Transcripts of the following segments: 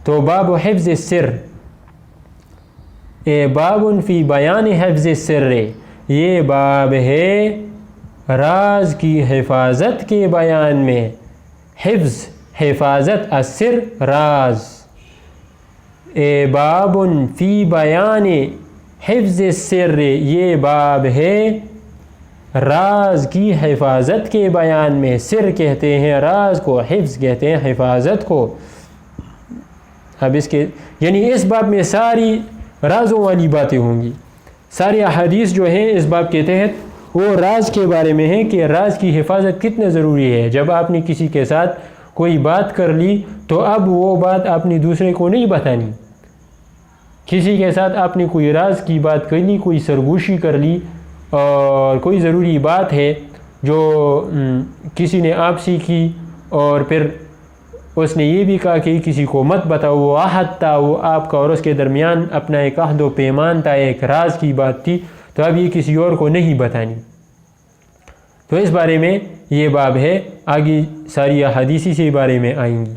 تو باب حفظ السر، باب فی بیان حفظ السر، یہ باب ہے راز کی حفاظت کے بیان میں. حفظ حفاظت، السر راز. باب فی بیان حفظ السر، یہ باب ہے راز کی حفاظت کے بیان میں. سر کہتے ہیں راز کو، حفظ کہتے ہیں حفاظت کو. اب اس کے یعنی اس باب میں ساری رازوں والی باتیں ہوں گی. ساری احادیث جو ہیں اس باب کے تحت وہ راز کے بارے میں ہیں کہ راز کی حفاظت کتنا ضروری ہے. جب آپ نے کسی کے ساتھ کوئی بات کر لی تو اب وہ بات آپ نے دوسرے کو نہیں بتانی. کسی کے ساتھ آپ نے کوئی راز کی بات کر لی، کوئی سرگوشی کر لی، اور کوئی ضروری بات ہے جو کسی نے آپ سے کی، اور پھر اس نے یہ بھی کہا کہ کسی کو مت بتاؤ، وہ عہد تھا، وہ آپ کا اور اس کے درمیان اپنا ایک عہد و پیمان تھا، ایک راز کی بات تھی، تو اب یہ کسی اور کو نہیں بتانی. تو اس بارے میں یہ باب ہے. آگے ساری احادیث اسی بارے میں آئیں گی.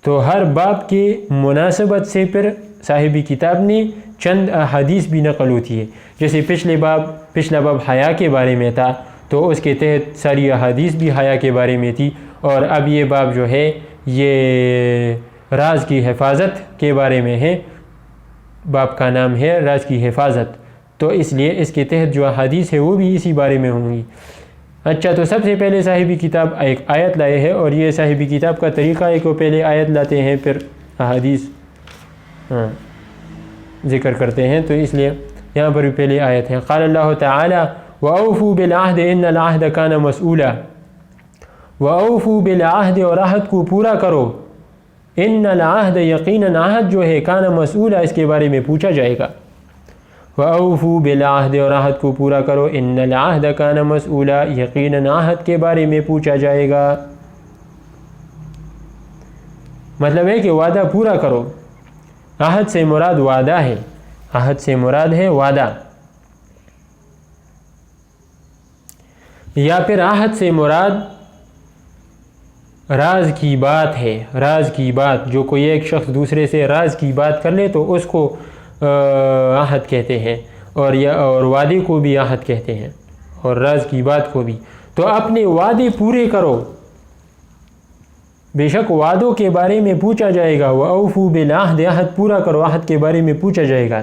تو ہر باب کے مناسبت سے پھر صاحب کتاب نے چند احادیث بھی نقل ہوتی ہے. جیسے پچھلا باب حیا کے بارے میں تھا تو اس کے تحت ساری احادیث بھی حیا کے بارے میں تھی. اور اب یہ باب جو ہے یہ راز کی حفاظت کے بارے میں ہے. باب کا نام ہے راز کی حفاظت، تو اس لیے اس کے تحت جو احادیث ہے وہ بھی اسی بارے میں ہوں گی. اچھا، تو سب سے پہلے صاحب کتاب ایک آیت لائے ہیں، اور یہ صاحب کتاب کا طریقہ ہے کہ وہ پہلے آیت لاتے ہیں پھر احادیث ذکر کرتے ہیں. تو اس لیے یہاں پر بھی پہلے آیت ہے. قال اللہ تعالی وَأَوْفُوا بِالْعَهْدِ إِنَّ الْعَهْدَ كَانَ مَسْئُولًا. وَأَوْفُوا بِالْعَهْدِ، اور عہد کو پورا کرو. إِنَّ الْعَهْدَ، یقیناً عہد جو ہے، كَانَ مَسْئُولًا، اس کے بارے میں پوچھا جائے گا. وَأَوْفُوا بِالْعَهْدِ، اور عہد کو پورا کرو. إِنَّ الْعَهْدَ كَانَ مَسْئُولًا، یقیناً عہد کے بارے میں پوچھا جائے گا. مطلب ہے کہ وعدہ پورا کرو. عہد سے مراد وعدہ ہے، عہد سے مراد ہے وعدہ، یا پھر عہد سے مراد راز کی بات ہے. راز کی بات، جو کوئی ایک شخص دوسرے سے راز کی بات کر لے تو اس کو عہد کہتے ہیں، اور وعدے کو بھی عہد کہتے ہیں، اور راز کی بات کو بھی. تو اپنے وعدے پورے کرو، بے شک وعدوں کے بارے میں پوچھا جائے گا. وَأَوْفُوا بِالْعَهْدِ، عہد پورا کرو، عہد کے بارے میں پوچھا جائے گا.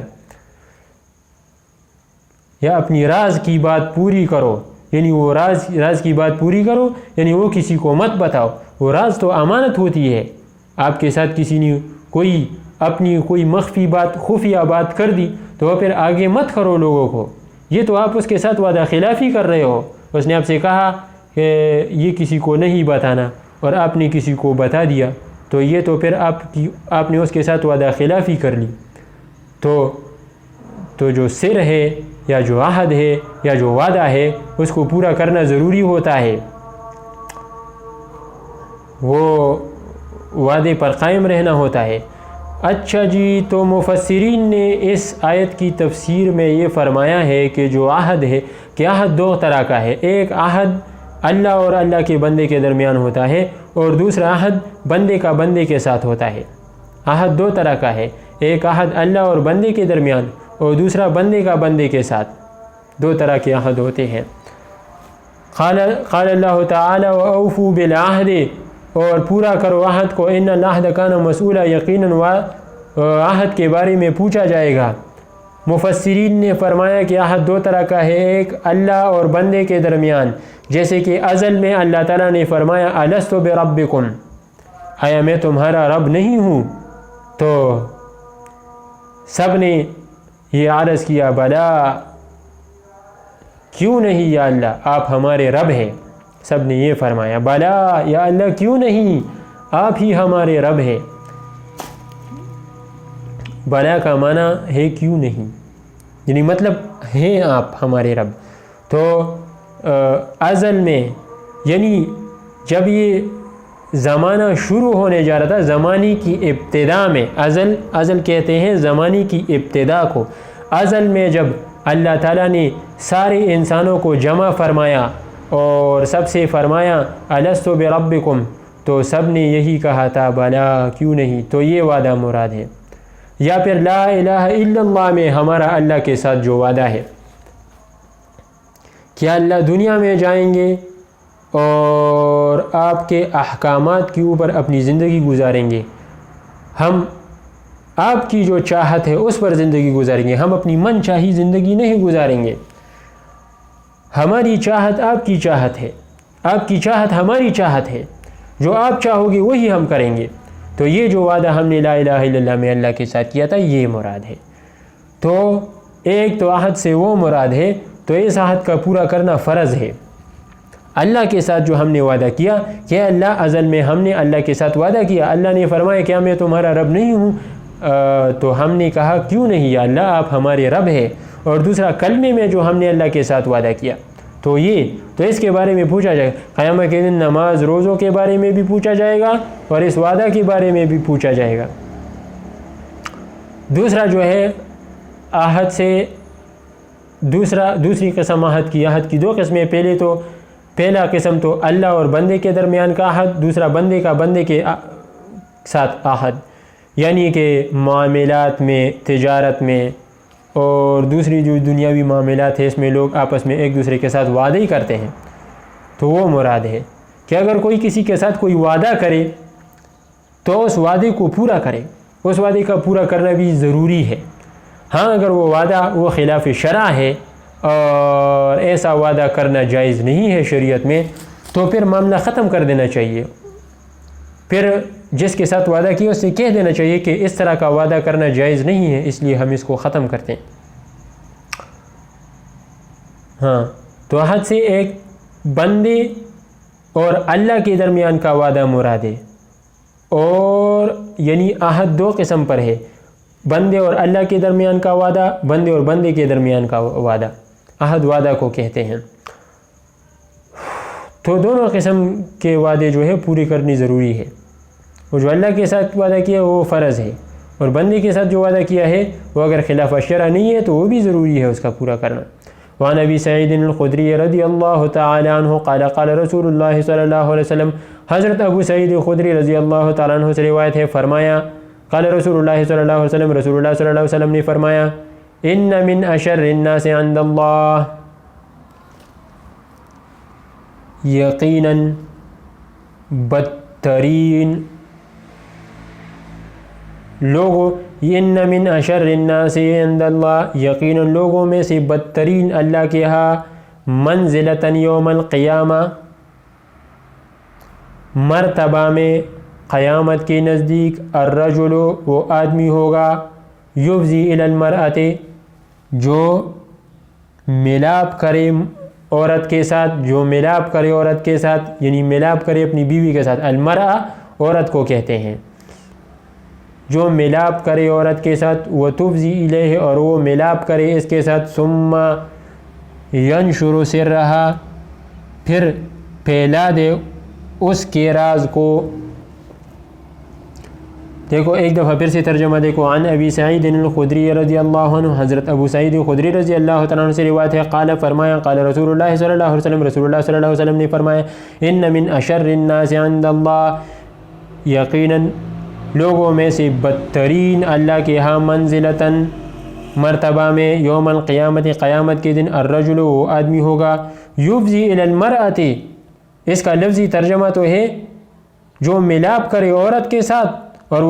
یا اپنی راز کی بات پوری کرو، یعنی وہ راز کی بات پوری کرو، یعنی وہ کسی کو مت بتاؤ. وہ راز تو امانت ہوتی ہے. آپ کے ساتھ کسی نے اپنی کوئی مخفی بات، خفیہ بات کر دی تو وہ پھر آگے مت کرو لوگوں کو. یہ تو آپ اس کے ساتھ وعدہ خلافی کر رہے ہو. اس نے آپ سے کہا کہ یہ کسی کو نہیں بتانا، اور آپ نے کسی کو بتا دیا، تو یہ تو پھر آپ نے اس کے ساتھ وعدہ خلافی کر لی. تو جو سر ہے، یا جو عہد ہے، یا جو وعدہ ہے، اس کو پورا کرنا ضروری ہوتا ہے. وہ وعدے پر قائم رہنا ہوتا ہے. اچھا جی، تو مفسرین نے اس آیت کی تفسیر میں یہ فرمایا ہے کہ جو عہد ہے، کہ عہد دو طرح کا ہے. ایک عہد اللہ اور اللہ کے بندے کے درمیان ہوتا ہے، اور دوسرا عہد بندے کا بندے کے ساتھ ہوتا ہے. عہد دو طرح کا ہے، ایک عہد اللہ اور بندے کے درمیان، اور دوسرا بندے کا بندے کے ساتھ. دو طرح کے عہد ہوتے ہیں. قال اللہ تعالی وَأَوْفُوا بِالْعَهْدِ، اور پورا کرو عہد کو. إِنَّ الْعَهْدَ كَانَ مَسْئُولًا، یقیناً عہد کے بارے میں پوچھا جائے گا. مفسرین نے فرمایا کہ عہد دو طرح کا ہے، ایک اللہ اور بندے کے درمیان، جیسے کہ ازل میں اللہ تعالیٰ نے فرمایا أَلَسْتُ بِرَبِّكُمْ، آیا میں تمہارا رب نہیں ہوں؟ تو سب نے یہ عرض کیا بلا، کیوں نہیں یا اللہ، آپ ہمارے رب ہیں. سب نے یہ فرمایا بلا یا اللہ، کیوں نہیں، آپ ہی ہمارے رب ہیں. بلا کا معنی ہے کیوں نہیں، یعنی مطلب ہیں آپ ہمارے رب. تو ازل میں، یعنی جب یہ زمانہ شروع ہونے جا رہا تھا، زمانے کی ابتدا میں، ازل کہتے ہیں زمانے کی ابتدا کو. ازل میں جب اللہ تعالیٰ نے سارے انسانوں کو جمع فرمایا اور سب سے فرمایا أَلَسْتُ بِرَبِّكُمْ، تو سب نے یہی کہا تھا بلا کیوں نہیں، تو یہ وعدہ مراد ہے۔ یا پھر لا الہ الا اللہ میں ہمارا اللہ کے ساتھ جو وعدہ ہے کہ اللہ دنیا میں جائیں گے اور آپ کے احکامات کے اوپر اپنی زندگی گزاریں گے، ہم آپ کی جو چاہت ہے اس پر زندگی گزاریں گے، ہم اپنی من چاہی زندگی نہیں گزاریں گے، ہماری چاہت آپ کی چاہت ہے، آپ کی چاہت ہماری چاہت ہے، جو آپ چاہو گے وہی ہم کریں گے۔ تو یہ جو وعدہ ہم نے لا الہ الا اللہ میں اللہ کے ساتھ کیا تھا یہ مراد ہے۔ تو ایک تو عہد سے وہ مراد ہے، تو اس عہد کا پورا کرنا فرض ہے۔ اللہ کے ساتھ جو ہم نے وعدہ کیا کہ اللہ ازل میں ہم نے اللہ کے ساتھ وعدہ کیا، اللہ نے فرمایا کیا میں تمہارا رب نہیں ہوں؟ تو ہم نے کہا کیوں نہیں یا اللہ، آپ ہمارے رب ہے۔ اور دوسرا کلمے میں جو ہم نے اللہ کے ساتھ وعدہ کیا تو اس کے بارے میں پوچھا جائے گا قیامت کے دن، نماز روزوں کے بارے میں بھی پوچھا جائے گا اور اس وعدہ کے بارے میں بھی پوچھا جائے گا۔ دوسرا جو ہے عہد سے دوسری قسم عہد کی دو قسمیں، پہلا قسم تو اللہ اور بندے کے درمیان کا عہد، دوسرا بندے کا بندے کے ساتھ عہد، یعنی کہ معاملات میں، تجارت میں اور دوسری جو دنیاوی معاملات ہے اس میں لوگ آپس میں ایک دوسرے کے ساتھ وعدے ہی کرتے ہیں، تو وہ مراد ہے کہ اگر کوئی کسی کے ساتھ کوئی وعدہ کرے تو اس وعدے کو پورا کرے، اس وعدے کا پورا کرنا بھی ضروری ہے۔ ہاں اگر وہ وعدہ وہ خلاف شرع ہے اور ایسا وعدہ کرنا جائز نہیں ہے شریعت میں، تو پھر معاملہ ختم کر دینا چاہیے، پھر جس کے ساتھ وعدہ کیا اس سے کہہ دینا چاہیے کہ اس طرح کا وعدہ کرنا جائز نہیں ہے، اس لیے ہم اس کو ختم کرتے ہیں۔ ہاں تو عہد سے ایک بندے اور اللہ کے درمیان کا وعدہ مراد ہے، اور یعنی عہد دو قسم پر ہے، بندے اور اللہ کے درمیان کا وعدہ، بندے اور بندے کے درمیان کا وعدہ، عہد وعدہ کو کہتے ہیں۔ تو دونوں قسم کے وعدے جو ہے پوری کرنی ضروری ہے، اور جو اللہ کے ساتھ وعدہ کیا وہ فرض ہے، اور بندے کے ساتھ جو وعدہ کیا ہے وہ اگر خلاف شرع نہیں ہے تو وہ بھی ضروری ہے اس کا پورا کرنا۔ وعن ابی سعید الخدری رضی اللہ تعالی عنہ قال قال رسول اللہ صلی اللہ علیہ وسلم، حضرت ابو سعید خدری رضی اللہ تعالیٰ عنہ سے روایت ہے، فرمایا قال رسول اللہ صلی اللہ علیہ وسلم، رسول اللہ صلی اللہ علیہ وسلم نے فرمایا، ان من اشر الناس عند اللہ، یقیناً بدترین لوگوں، ان من اشر الناس عند اللہ، یقیناً لوگوں میں سے بدترین اللہ کے ہاں، منزلتاً یوم القیامہ، مرتبہ میں قیامت کے نزدیک، الرجل وہ آدمی ہوگا، یفضی الی المرأۃ جو ملاپ کرے عورت کے ساتھ، جو ملاپ کرے عورت کے ساتھ یعنی ملاپ کرے اپنی بیوی کے ساتھ، المرأہ عورت کو کہتے ہیں، جو ملاپ کرے عورت کے ساتھ، وہ تفضی الیہ اور وہ ملاپ کرے اس کے ساتھ، ثم ینشر سرہا پھر پھیلا دے اس کے راز کو۔ دیکھو ایک دفعہ پھر سے ترجمہ دیکھو، عن ابی سعید الخدری رضی اللہ عنہ، حضرت ابو سعید خدری رضی اللہ تعالیٰ عنہ سے روایت ہے، قال فرمایا قال رسول اللہ صلی اللہ علیہ وسلم، رسول اللہ صلی اللہ علیہ وسلم نے فرمایا، ان من اشر الناس عند اللہ، یقیناً لوگوں میں سے بدترین اللہ کے ہاں، منزلتاً مرتبہ میں، یوم القیامت قیامت کے دن، الرجل وہ آدمی ہوگا، یفضی الی المرأۃ، اس کا لفظی ترجمہ تو ہے جو ملاپ کرے عورت کے ساتھ، اور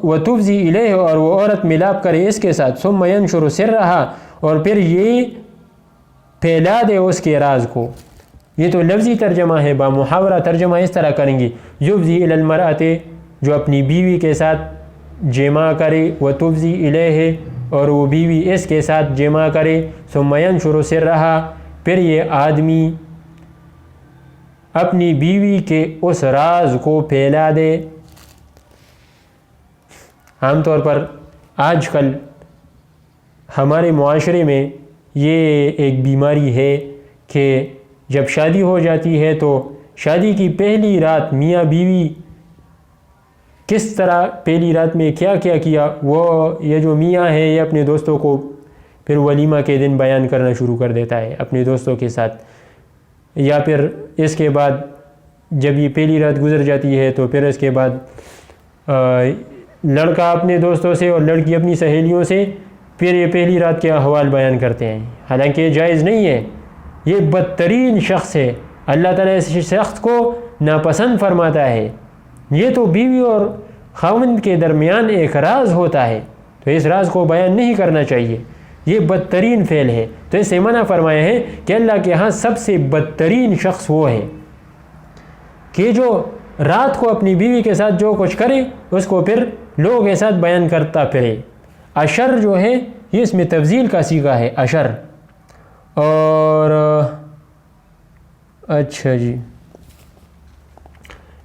وہ تفضی الیہ اور وہ عورت ملاپ کرے اس کے ساتھ، ثم ینشر سرہا اور پھر یہ پھیلا دے اس کے راز کو۔ یہ تو لفظی ترجمہ ہے، با محاورہ ترجمہ اس طرح کریں گے، یفضی الی المرأۃ جو اپنی بیوی کے ساتھ جمع کرے، وہ تفضی الیہ اور وہ بیوی اس کے ساتھ جمع کرے، ثم ینشر سرہا پھر یہ آدمی اپنی بیوی کے اس راز کو پھیلا دے۔ عام طور پر آج کل ہمارے معاشرے میں یہ ایک بیماری ہے کہ جب شادی ہو جاتی ہے تو شادی کی پہلی رات میاں بیوی کس طرح پہلی رات میں کیا کیا وہ یہ جو میاں ہے یہ اپنے دوستوں کو پھر ولیمہ کے دن بیان کرنا شروع کر دیتا ہے اپنے دوستوں کے ساتھ، یا پھر اس کے بعد جب یہ پہلی رات گزر جاتی ہے تو پھر اس کے بعد لڑکا اپنے دوستوں سے اور لڑکی اپنی سہیلیوں سے پھر یہ پہلی رات کے احوال بیان کرتے ہیں، حالانکہ یہ جائز نہیں ہے، یہ بدترین شخص ہے، اللہ تعالیٰ اس شخص کو ناپسند فرماتا ہے۔ یہ تو بیوی اور خاوند کے درمیان ایک راز ہوتا ہے، تو اس راز کو بیان نہیں کرنا چاہیے، یہ بدترین فعل ہے۔ تو اس سے منع فرمایا ہے کہ اللہ کے ہاں سب سے بدترین شخص وہ ہے کہ جو رات کو اپنی بیوی کے ساتھ جو کچھ کرے اس کو پھر لوگوں کے ساتھ بیان کرتا پھرے۔ اشر جو ہے یہ اس میں تفضیل کا صیغہ ہے، اشر۔ اور اچھا جی،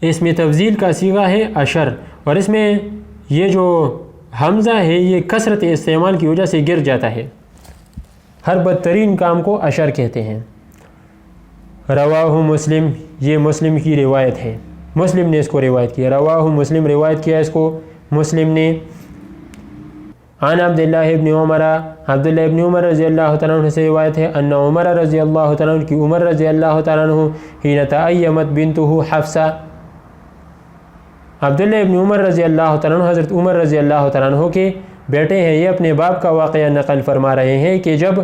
اس میں تفضیل کا صیغہ ہے اشر، اور اس میں یہ جو حمزہ ہے یہ کثرت استعمال کی وجہ سے گر جاتا ہے۔ ہر بدترین کام کو اشر کہتے ہیں۔ رواہ مسلم، یہ مسلم کی روایت ہے، مسلم نے اس کو روایت کیا، رواہ مسلم روایت کیا اس کو مسلم نے۔ عن عبداللہ ابن عمر، عبداللہ ابن عمر رضی اللہ تعالیٰ عنہ سے روایت ہے، ان عمر رضی اللہ تعالیٰ عنہ کی عمر رضی اللہ تعالیٰ عنہ حین تعیمت بنتہ حفصہ، عبداللہ ابن عمر رضی اللہ تعالیٰ عنہ حضرت عمر رضی اللہ تعالیٰ عنہ کے بیٹے ہیں، یہ اپنے باپ کا واقعہ نقل فرما رہے ہیں کہ جب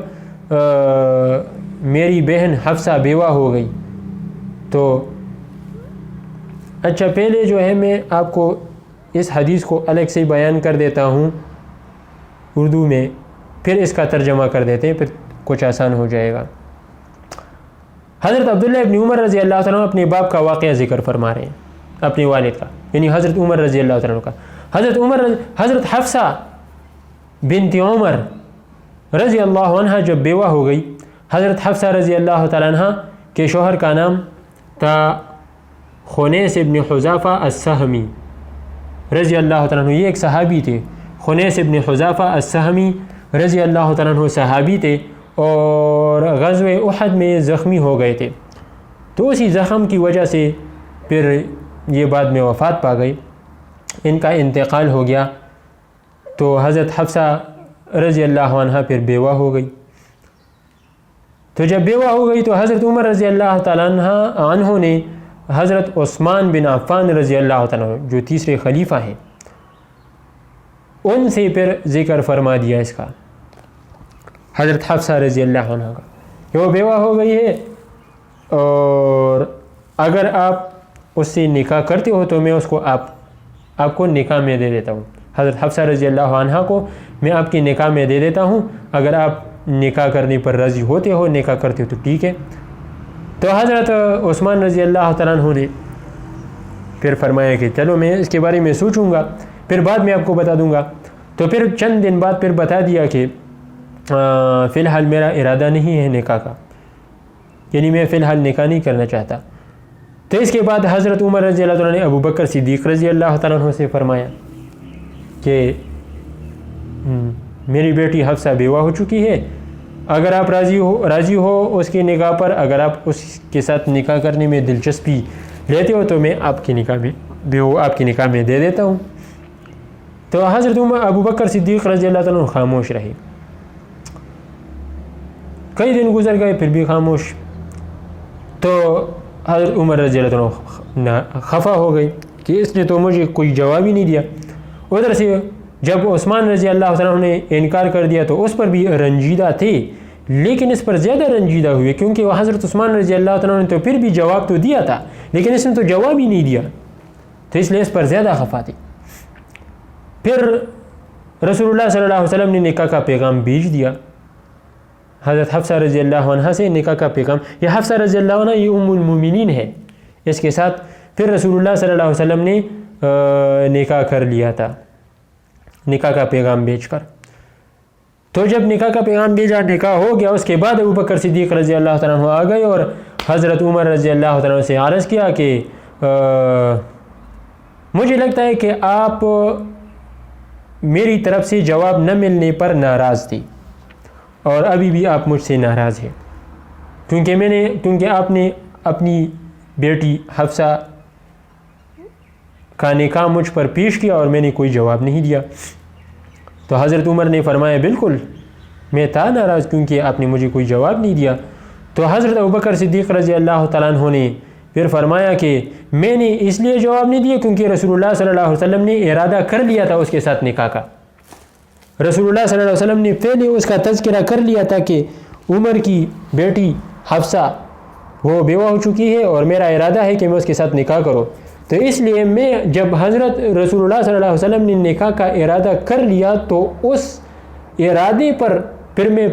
میری بہن حفصہ بیوہ ہو گئی تو اچھا پہلے جو ہے میں آپ کو اس حدیث کو الگ سے بیان کر دیتا ہوں اردو میں، پھر اس کا ترجمہ کر دیتے ہیں، پھر کچھ آسان ہو جائے گا۔ حضرت عبداللہ ابن عمر رضی اللہ تعالیٰ عنہ اپنے باپ کا واقعہ ذکر فرما رہے ہیں، اپنے والد کا، یعنی حضرت عمر رضی اللہ تعالیٰ عنہ کا۔ حضرت حفصہ بنت عمر رضی اللہ عنہ جب بیوہ ہو گئی، حضرت حفصہ رضی اللہ تعالیٰ عنہ کے شوہر کا نام تھا خنیس ابن حذافہ السہمی رضی اللہ تعالیٰ عنہ، یہ ایک صحابی تھے، خنیس ابن حذافہ السہمی رضی اللہ تعالیٰ عنہ صحابی تھے، اور غزوہ احد میں زخمی ہو گئے تھے، تو اسی زخم کی وجہ سے پھر یہ بعد میں وفات پا گئی، ان کا انتقال ہو گیا، تو حضرت حفصہ رضی اللہ عنہ پھر بیوہ ہو گئی۔ تو جب بیوہ ہو گئی تو حضرت عمر رضی اللہ تعالیٰ عنہ نے حضرت عثمان بن عفان رضی اللہ تعالیٰ عنہ جو تیسرے خلیفہ ہیں ان سے پھر ذکر فرما دیا اس کا، حضرت حفصہ رضی اللہ عنہ کا، کہ وہ بیوہ ہو گئی ہے اور اگر آپ اس سے نکاح کرتے ہو تو میں اس کو آپ کو نکاح میں دے دیتا ہوں، حضرت حفصہ رضی اللہ عنہ کو میں آپ کی نکاح میں دے دیتا ہوں، اگر آپ نکاح کرنے پر راضی ہوتے ہو، نکاح کرتے ہو تو ٹھیک ہے۔ تو حضرت عثمان رضی اللہ تعالیٰ عنہ نے پھر فرمایا کہ چلو میں اس کے بارے میں سوچوں گا، پھر بعد میں آپ کو بتا دوں گا۔ تو پھر چند دن بعد پھر بتا دیا کہ فی الحال میرا ارادہ نہیں ہے نکاح کا، یعنی میں فی الحال نکاح نہیں کرنا چاہتا۔ تو اس کے بعد حضرت عمر رضی اللہ تعالیٰ نے ابو بکر صدیق رضی اللہ تعالیٰ عنہ سے فرمایا کہ میری بیٹی حفصہ بیوہ ہو چکی ہے، اگر آپ راضی ہو اس کی نکاح پر، اگر آپ اس کے ساتھ نکاح کرنے میں دلچسپی لیتے ہو تو میں آپ کی نکاح میں دے دیتا ہوں۔ تو حضرت ابو بکر صدیق رضی اللہ تعالیٰ عنہ خاموش رہے، کئی دن گزر گئے پھر بھی خاموش۔ تو حضرت عمر رضی اللہ عنہ خفا ہو گئی کہ اس نے تو مجھے کوئی جواب ہی نہیں دیا۔ ادھر سے جب عثمان رضی اللہ تعالیٰ نے انکار کر دیا تو اس پر بھی رنجیدہ تھے، لیکن اس پر زیادہ رنجیدہ ہوئے کیونکہ وہ حضرت عثمان رضی اللہ تعالیٰ نے تو پھر بھی جواب تو دیا تھا لیکن اس نے تو جواب ہی نہیں دیا، تو اس لیے اس پر زیادہ خفا تھی۔ پھر رسول اللہ صلی اللہ علیہ وسلم نے نکاح کا پیغام بھیج دیا حضرت حفصہ رضی اللہ عنہ سے، نکاح کا پیغام، یہ حفصہ رضی اللہ عنہ یہ ام المومنین ہے، اس کے ساتھ پھر رسول اللہ صلی اللہ علیہ وسلم نے نکاح کر لیا تھا نکاح کا پیغام بھیج کر۔ تو جب نکاح کا پیغام بھیجا، نکاح ہو گیا، اس کے بعد ابو بکر صدیق رضی اللہ تعالیٰ عنہ آ گئے اور حضرت عمر رضی اللہ تعالیٰ عنہ سے عرض کیا کہ مجھے لگتا ہے کہ آپ میری طرف سے جواب نہ ملنے پر ناراض تھی اور ابھی بھی آپ مجھ سے ناراض ہیں کیونکہ آپ نے اپنی بیٹی حفصہ کا نکاح مجھ پر پیش کیا اور میں نے کوئی جواب نہیں دیا۔ تو حضرت عمر نے فرمایا بالکل میں تھا ناراض کیونکہ آپ نے مجھے کوئی جواب نہیں دیا۔ تو حضرت ابوبکر صدیق رضی اللہ تعالیٰ عنہ نے پھر فرمایا کہ میں نے اس لیے جواب نہیں دیا کیونکہ رسول اللہ صلی اللہ علیہ وسلم نے ارادہ کر لیا تھا اس کے ساتھ نکاح کا. رسول اللہ صلی اللہ علیہ وسلم نے پہلے اس کا تذکرہ کر لیا تھا کہ عمر کی بیٹی حفصہ وہ بیوہ ہو چکی ہے اور میرا ارادہ ہے کہ میں اس کے ساتھ نکاح کروں. تو اس لیے میں جب حضرت رسول اللہ صلی اللہ علیہ وسلم نے نکاح کا ارادہ کر لیا تو اس ارادے پر پھر میں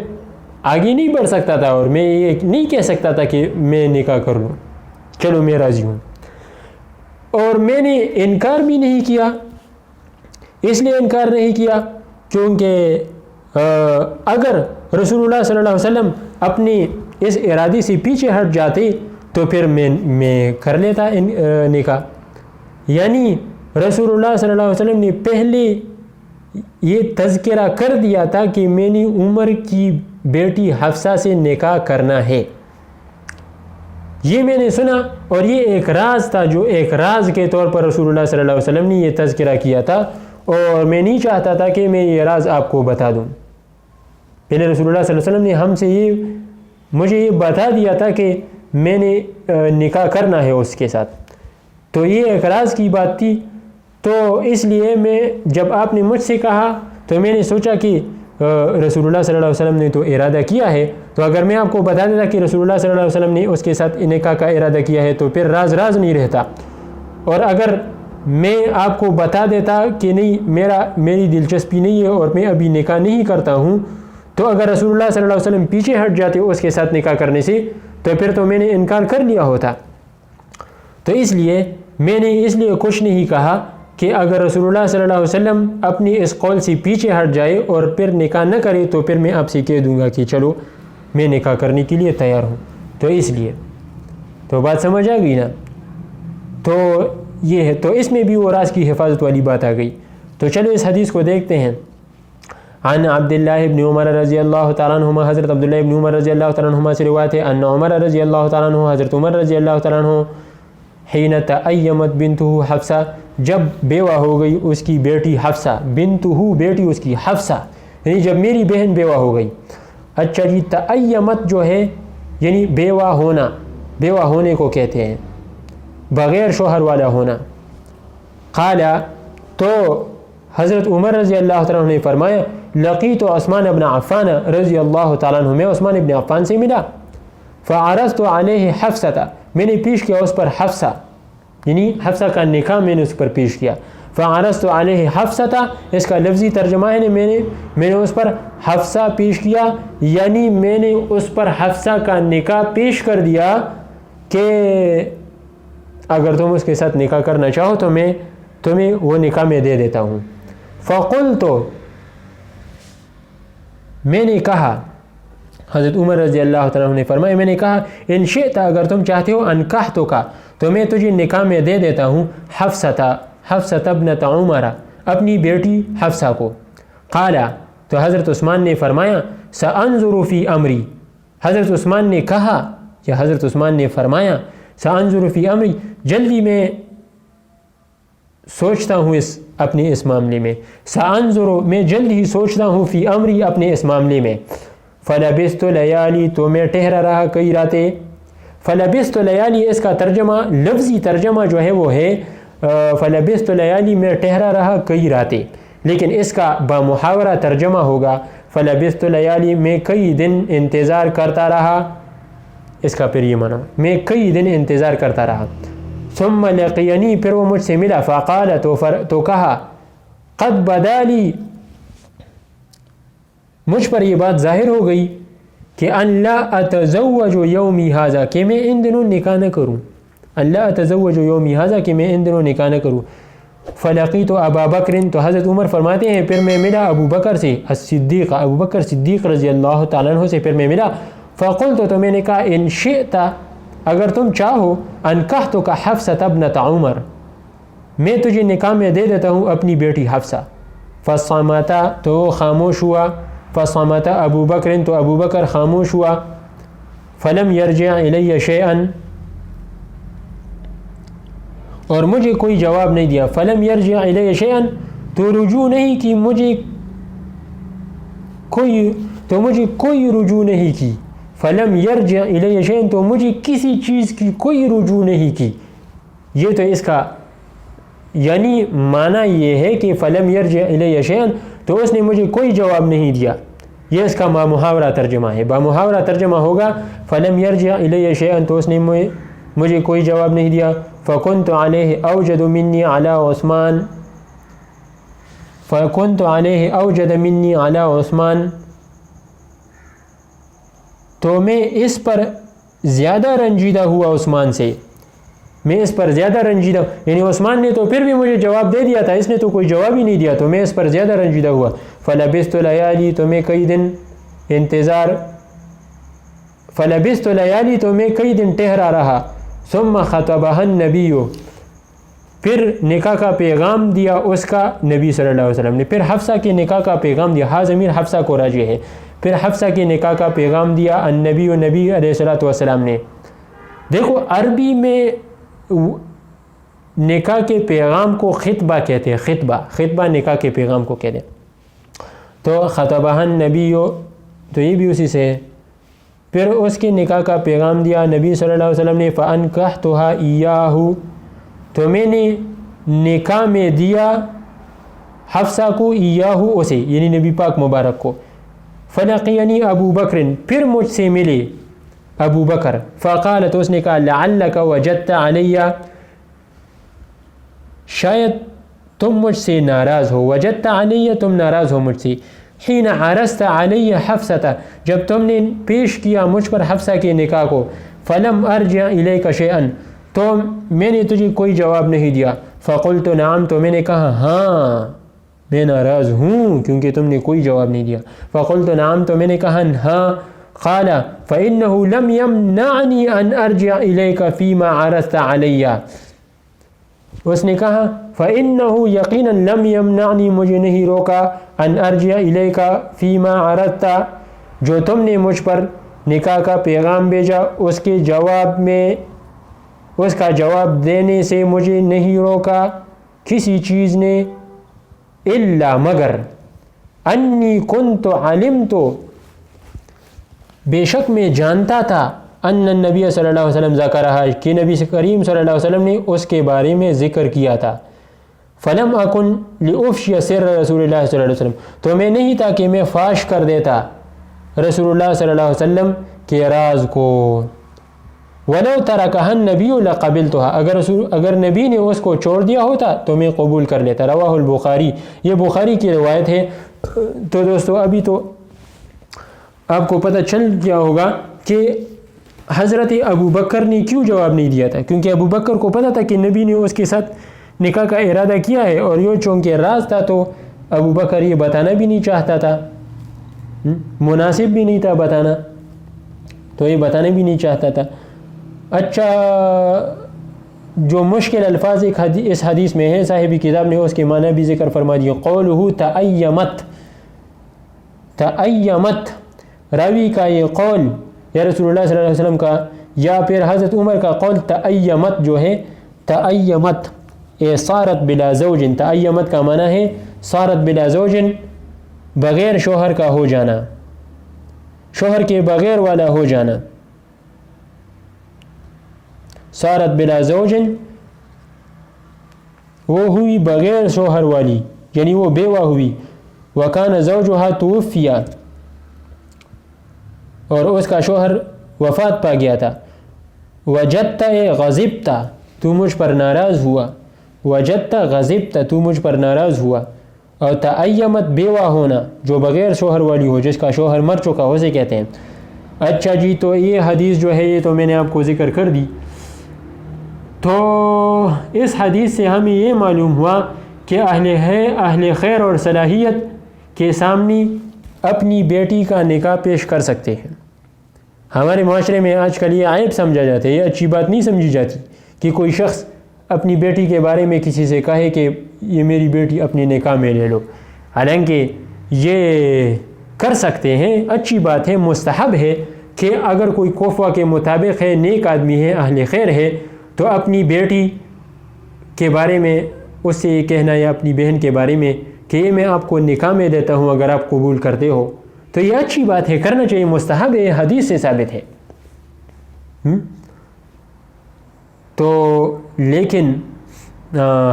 آگے نہیں بڑھ سکتا تھا اور میں یہ نہیں کہہ سکتا تھا کہ میں نکاح کر لوں، چلو میں راضی ہوں. اور میں نے انکار بھی نہیں کیا. اس لیے انکار نہیں کیا کیونکہ اگر رسول اللہ صلی اللہ علیہ وسلم اپنی اس ارادے سے پیچھے ہٹ جاتے تو پھر میں کر لیتا نکاح. یعنی رسول اللہ صلی اللہ علیہ وسلم نے پہلے یہ تذکرہ کر دیا تھا کہ میں نے عمر کی بیٹی حفصہ سے نکاح کرنا ہے. یہ میں نے سنا اور یہ ایک راز تھا جو ایک راز کے طور پر رسول اللہ صلی اللہ علیہ وسلم نے یہ تذکرہ کیا تھا اور میں نہیں چاہتا تھا کہ میں یہ راز آپ کو بتا دوں. پہلے رسول اللہ صلی اللہ علیہ وسلم نے ہم سے مجھے یہ بتا دیا تھا کہ میں نے نکاح کرنا ہے اس کے ساتھ. تو یہ ایک راز کی بات تھی. تو اس لیے میں جب آپ نے مجھ سے کہا تو میں نے سوچا کہ رسول اللہ صلی اللہ علیہ وسلم نے تو ارادہ کیا ہے، تو اگر میں آپ کو بتا دیتا کہ رسول اللہ صلی اللہ علیہ وسلم نے اس کے ساتھ نکاح کا ارادہ کیا ہے تو پھر راز نہیں رہتا. اور اگر میں آپ کو بتا دیتا کہ نہیں میری دلچسپی نہیں ہے اور میں ابھی نکاح نہیں کرتا ہوں، تو اگر رسول اللہ صلی اللہ علیہ وسلم پیچھے ہٹ جاتے اس کے ساتھ نکاح کرنے سے تو پھر تو میں نے انکار کر لیا ہوتا. تو اس لیے میں نے اس لیے کچھ نہیں کہا کہ اگر رسول اللہ صلی اللہ علیہ وسلم اپنی اس قول سے پیچھے ہٹ جائے اور پھر نکاح نہ کرے تو پھر میں آپ سے کہہ دوں گا کہ چلو میں نکاح کرنے کے لیے تیار ہوں. تو اس لیے تو بات سمجھ آ گئی نا. تو یہ ہے، تو اس میں بھی وہ راز کی حفاظت والی بات آ گئی. تو چلو اس حدیث کو دیکھتے ہیں. عن عبداللہ ابن عمر رضی اللہ تعالیٰ عنہما، حضرت عبداللہ ابن عمر رضی اللہ تعالیٰ عنہما سے روایت ہے ان عمر رضی اللہ تعالیٰ عنہ، حضرت عمر رضی اللہ تعالیٰ عنہ حین تأیمت بنتہ حفصہ، جب بیوہ ہو گئی اس کی بیٹی حفصہ، بنتہ بیٹی اس کی حفصہ، یعنی جب میری بہن بیوہ ہو گئی. اچھا جی، تأیمت جو ہے یعنی بیوہ ہونا، بیوہ ہونے کو کہتے ہیں، بغیر شوہر والا ہونا. قال، تو حضرت عمر رضی اللہ تعالیٰ عنہ نے فرمایا لقیت عثمان بن عفان رضی اللہ تعالیٰ عنہ، میں عثمان بن عفان سے ملا. فعرضت علیہ حفصہ، میں نے پیش کیا اس پر حفصہ، یعنی حفصہ کا نکاح میں نے اس پر پیش کیا. فعرضت علیہ حفصہ، اس کا لفظی ترجمہ ہے میں نے اس پر حفصہ پیش کیا، یعنی میں نے اس پر حفصہ کا نکاح پیش کر دیا کہ اگر تم اس کے ساتھ نکاح کرنا چاہو تو میں تمہیں وہ نکاح میں دے دیتا ہوں. فقلت، میں نے کہا، حضرت عمر رضی اللہ تعالیٰ عنہ نے فرمایا میں نے کہا ان شئت، اگر تم چاہتے ہو انکحتک، تو میں تجھے نکاح میں دے دیتا ہوں حفصہ ابنت عمر، اپنی بیٹی حفصہ کو. قال، تو حضرت عثمان نے فرمایا سانظر فی امری، حضرت عثمان نے کہا یا حضرت عثمان نے فرمایا سانظر فی امری، جلدی میں سوچتا ہوں اپنے اس معاملے میں. سانظر، میں جلد ہی سوچتا ہوں، فی امری، اپنے اس معاملے میں. فلبثت لیالی، تو میں ٹھہرا رہا کئی راتیں. فلبثت لیالی، اس کا ترجمہ لفظی ترجمہ جو ہے وہ ہے فلبثت لیالی، میں ٹھہرا رہا کئی راتیں، لیکن اس کا بمحاورہ ترجمہ ہوگا فلبثت لیالی، میں کئی دن انتظار کرتا رہا. اس کا پھر یہ معنی، میں کئی دن انتظار کرتا رہا. ثم لقینی، پھر وہ مجھ سے ملا. فقال، تو کہا قد بدالی، مجھ پر یہ بات ظاہر ہو گئی کہ ان لا اتزوج یومی ھذا، کہ میں ان دنوں نکاح نہ کروں. ان لا اتزوج یومی ھذا، کہ میں ان دنوں نکاح نہ کروں. فلقیت ابا بکر، تو حضرت عمر فرماتے ہیں پھر میں ملا ابو بکر سے، الصدیق، ابو بکر صدیق رضی اللہ تعالیٰ عنہ سے پھر میں ملا. فقلت، تو میں نے کہا ان شئت، اگر تم چاہو، انکحتک حفصہ ابنت عمر، میں تجھے نکاح میں دے دیتا ہوں اپنی بیٹی حفصہ. فصمت، تو خاموش ہوا. فصمت ابو بکر، تو ابو بکر خاموش ہوا. فلم یرجع الی شیئا، اور مجھے کوئی جواب نہیں دیا. فلم یرجع الی شیئا، تو رجوع نہیں کی مجھے کوئی رجوع نہیں کی. فلم یرجع الی شیئا، تو مجھے کسی چیز کی کوئی رجوع نہیں کی. یہ تو اس کا یعنی معنی یہ ہے کہ فلم یرجع الی شیئا، تو اس نے مجھے کوئی جواب نہیں دیا. یہ اس کا محاورہ ترجمہ ہے. بامحاورہ ترجمہ ہوگا فلم یرجع الی شیئا، تو اس نے مجھے کوئی جواب نہیں دیا. فکنت علیہ اوجد منی علی عثمان، فکنت علیہ اوجد منی علی عثمان، تو میں اس پر زیادہ رنجیدہ ہوا عثمان سے، میں اس پر زیادہ رنجیدہ، یعنی عثمان نے تو پھر بھی مجھے جواب دے دیا تھا، اس نے تو کوئی جواب ہی نہیں دیا، تو میں اس پر زیادہ رنجیدہ ہوا. فلبثت لیالی، تو میں کئی دن انتظار، فلبثت لیالی، تو میں کئی دن ٹھہرا رہا. ثم خطبها النبی، پھر نکاح کا پیغام دیا اس کا نبی صلی اللہ علیہ وسلم نے. پھر حفصہ کے نکاح کا پیغام دیا. ہاں ضمیر حفصہ کو راجع ہے. پھر حفصہ کے نکاح کا پیغام دیا النبی، و نبی علیہ الصلوۃ والسلام نے. دیکھو عربی میں نکاح کے پیغام کو خطبہ کہتے ہیں. خطبہ نکاح کے پیغام کو کہتے ہیں. تو خطبہ النبی، تو یہ بھی اسی سے ہے. پھر اس کے نکاح کا پیغام دیا نبی صلی اللہ علیہ وسلم نے. فانکحتها ایاہ، تو میں نے نکاح میں دیا حفصہ کو، ایاہ اسے، یعنی نبی پاک مبارک کو. فلقینی ابو بکر، پھر مجھ سے ملے ابو بکر. فقال، تو اس نے کہا لعلک وجدت علی، شاید تم مجھ سے ناراض ہو. وجدت علی، تم ناراض ہو مجھ سے. حین عرضت علی حفصہ، جب تم نے پیش کیا مجھ پر حفصہ کے نکاح کو. فلم ارجع الیک شیئا، تو میں نے تجھے کوئی جواب نہیں دیا. فقلت نعم، تو میں نے کہا ہاں میں ناراض ہوں کیونکہ تم نے کوئی جواب نہیں دیا. فقلت نعم، تو میں نے کہا ہاں. قال فإنه لم يمنعني أن أرجع إليك فيما عرضت علي، اس نے کہا فإنه یقیناً لم يمنعني، مجھے نہیں روکا، أن أرجع إليك فيما عرضت، جو تم نے مجھ پر نکاح کا پیغام بھیجا اس کے جواب میں، اس کا جواب دینے سے مجھے نہیں روکا کسی چیز نے. الا، مگر، انی کنت علمت، بے شک میں جانتا تھا، ان النبی صلی اللہ علیہ وسلم ذکرہا، کہ نبی کریم صلی اللہ علیہ وسلم نے اس کے بارے میں ذکر کیا تھا. فلم اکن لافشی سر رسول اللہ صلی اللہ علیہ وسلم، تو میں نہیں تھا کہ میں فاش کر دیتا رسول اللہ صلی اللہ علیہ وسلم کے راز کو. ولو ترکہ النبی لقبلتها، اگر نبی نے اس کو چھوڑ دیا ہوتا تو میں قبول کر لیتا. رواہ البخاری، یہ بخاری کی روایت ہے. تو دوستو ابھی تو آپ کو پتہ چل گیا ہوگا کہ حضرت ابو بکر نے کیوں جواب نہیں دیا تھا، کیونکہ ابو بکر کو پتہ تھا کہ نبی نے اس کے ساتھ نکاح کا ارادہ کیا ہے، اور یہ چونکہ راز تھا تو ابو بکر یہ بتانا بھی نہیں چاہتا تھا، مناسب بھی نہیں تھا بتانا، تو یہ بتانا بھی نہیں چاہتا تھا. اچھا، جو مشکل الفاظ اس حدیث میں ہے صاحب کتاب نے اس کے معنی بھی ذکر فرما دیے. قولہ تأیمت، تأیمت، راوی کا یہ قول یا رسول اللہ صلی اللہ علیہ وسلم کا یا پھر حضرت عمر کا قول تأیمت جو ہے، تأیمت اے صارت بلا زوج، تأیمت کا معنی ہے صارت بلا زوج، بغیر شوہر کا ہو جانا، شوہر کے بغیر والا ہو جانا. صارت بلا زوج، وہ ہوئی بغیر شوہر والی، یعنی وہ بیوہ ہوئی. وکان زوجها توفی، اور اس کا شوہر وفات پا گیا تھا. وجدت غضبت، تو مجھ پر ناراض ہوا. وجدت غضبت، تو مجھ پر ناراض ہوا. اور تأیمت، بیوہ ہونا جو بغیر شوہر والی ہو، جس کا شوہر مر چکا ہو، اسے کہتے ہیں. اچھا جی، تو یہ حدیث جو ہے یہ تو میں نے آپ کو ذکر کر دی. تو اس حدیث سے ہمیں یہ معلوم ہوا کہ اہل خیر اور صلاحیت کے سامنے اپنی بیٹی کا نکاح پیش کر سکتے ہیں. ہمارے معاشرے میں آج کل یہ عیب سمجھا جاتا ہے، یہ اچھی بات نہیں سمجھی جاتی کہ کوئی شخص اپنی بیٹی کے بارے میں کسی سے کہے کہ یہ میری بیٹی اپنے نکاح میں لے لو. حالانکہ یہ کر سکتے ہیں، اچھی بات ہے، مستحب ہے کہ اگر کوئی کوفہ کے مطابق ہے، نیک آدمی ہے، اہل خیر ہے، تو اپنی بیٹی کے بارے میں اس سے یہ کہنا، یا اپنی بہن کے بارے میں کہ یہ میں آپ کو نکاح میں دیتا ہوں اگر آپ قبول کرتے ہو، تو یہ اچھی بات ہے، کرنا چاہیے، مستحب ہے، حدیث سے ثابت ہے۔ تو لیکن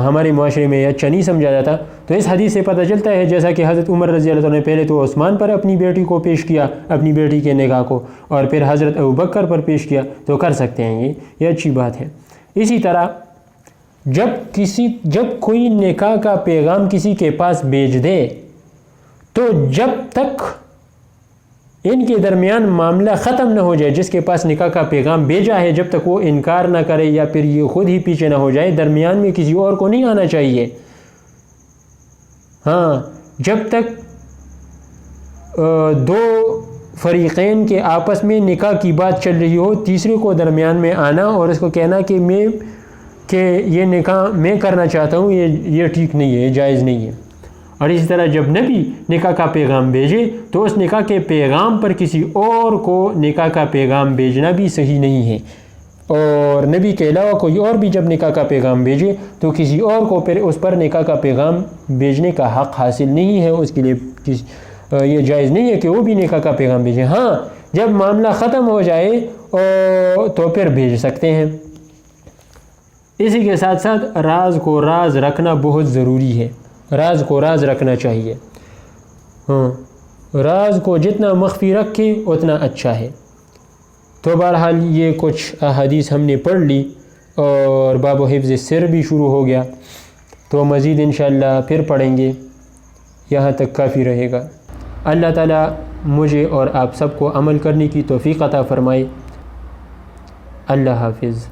ہمارے معاشرے میں یہ اچھا نہیں سمجھا جاتا۔ تو اس حدیث سے پتہ چلتا ہے جیسا کہ حضرت عمر رضی اللہ عنہ نے پہلے تو عثمان پر اپنی بیٹی کو پیش کیا، اپنی بیٹی کے نکاح کو، اور پھر حضرت ابوبکر پر پیش کیا، تو کر سکتے ہیں، یہ اچھی بات ہے۔ اسی طرح جب کوئی نکاح کا پیغام کسی کے پاس بھیج دے تو جب تک ان کے درمیان معاملہ ختم نہ ہو جائے، جس کے پاس نکاح کا پیغام بھیجا ہے جب تک وہ انکار نہ کرے یا پھر یہ خود ہی پیچھے نہ ہو جائے، درمیان میں کسی اور کو نہیں آنا چاہیے۔ ہاں، جب تک دو فریقین کے آپس میں نکاح کی بات چل رہی ہو، تیسرے کو درمیان میں آنا اور اس کو کہنا کہ یہ نکاح میں کرنا چاہتا ہوں، یہ ٹھیک نہیں ہے، یہ جائز نہیں ہے۔ اور اسی طرح جب نبی نکاح کا پیغام بھیجے تو اس نکاح کے پیغام پر کسی اور کو نکاح کا پیغام بھیجنا بھی صحیح نہیں ہے، اور نبی کے علاوہ کوئی اور بھی جب نکاح کا پیغام بھیجے تو کسی اور کو پھر اس پر نکاح کا پیغام بھیجنے کا حق حاصل نہیں ہے، اس کے لیے یہ جائز نہیں ہے کہ وہ بھی نکاح کا پیغام بھیجے۔ ہاں، جب معاملہ ختم ہو جائے تو پھر بھیج سکتے ہیں۔ اسی کے ساتھ ساتھ راز کو راز رکھنا بہت ضروری ہے، راز کو راز رکھنا چاہیے۔ ہاں، راز کو جتنا مخفی رکھے اتنا اچھا ہے۔ تو بہرحال یہ کچھ احادیث ہم نے پڑھ لی اور باب حفظ السر بھی شروع ہو گیا، تو مزید انشاءاللہ پھر پڑھیں گے، یہاں تک کافی رہے گا۔ اللہ تعالیٰ مجھے اور آپ سب کو عمل کرنے کی توفیق عطا فرمائے۔ اللہ حافظ۔